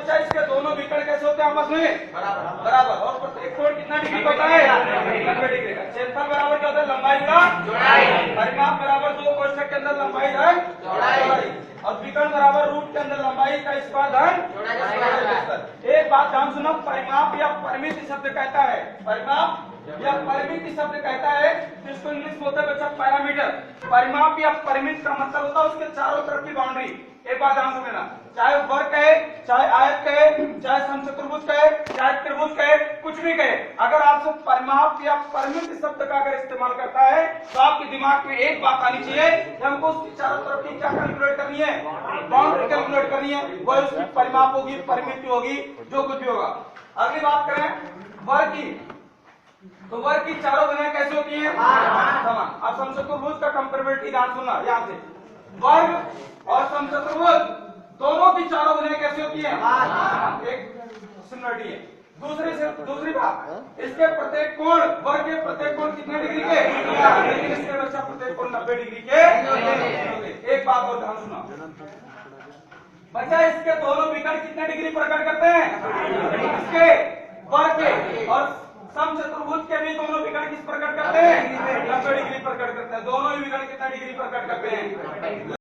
बच्चा इसके दोनों विकर्ण कैसे होते हैं आपस में? बराबर। और प्रत्येक कोण कितना डिग्री होता है? 90 डिग्री का। क्षेत्रफल बराबर क्या होता है? लंबाई गुणा चौड़ाई। परिमाप बराबर दो कोष्ठक के अंदर लंबाई धन चौड़ाई और विकर्ण बराबर रूट के अंदर लंबाई का स्क्वायर धन चौड़ाई। एक बात ध्यान सुनो, परिमाप या परिमित शब्द कहता है, परिमाप या परिमित शब्द कहता है जिसको इंग्लिश में होता है बच्चा पैरामीटर। परिमाप या परिमित का मतलब होता है उसके चारों तरफ की बाउंड्री। एक बात ध्यान समझना, चाहे वर्ग कहे, चाहे आयत कहे, चाहे समचतुर्भुज कहे, चाहे त्रिभुज कहे, कुछ भी कहे, अगर आपसे परिमाप या परिमित शब्द का अगर इस्तेमाल करता है तो आपके दिमाग में एक बात आनी चाहिए कि हमको उसकी चारों तरफ की क्या कैलकुलेट करनी है? बाउंड्री कैलकुलेट करनी है। वह उसकी परिमाप होगी, परिमिति होगी, जो कुछ भी होगा। अगली बात करें वर्ग की, तो वर्ग की चारों भुजाएं कैसी होती हैं? समान। अब समचतुर्भुज का कंपेरेबिलिटी ध्यान सुनना, यहाँ से वर्ग और समचतुर्भुज दोनों की चारों भुजाएं कैसी होती हैं? एक सिमिलरिटी है। दूसरी बात, इसके प्रत्येक कोण, वर्ग के प्रत्येक कोण कितने डिग्री के? लेकिन इसके बच्चा प्रत्येक कोण 90 डिग्री के। एक बात और ध्यान सुना बच्चा, इसके दोनों विकर्ण कितने डिग्री प्रकट करते हैं? इसके वर्ग के और समचतुर्भुज के भी दोनों विकर्ण किस प्रकट करते हैं? 90 डिग्री प्रकट करते हैं। दोनों ही विकर्ण कितना डिग्री प्रकट करते हैं?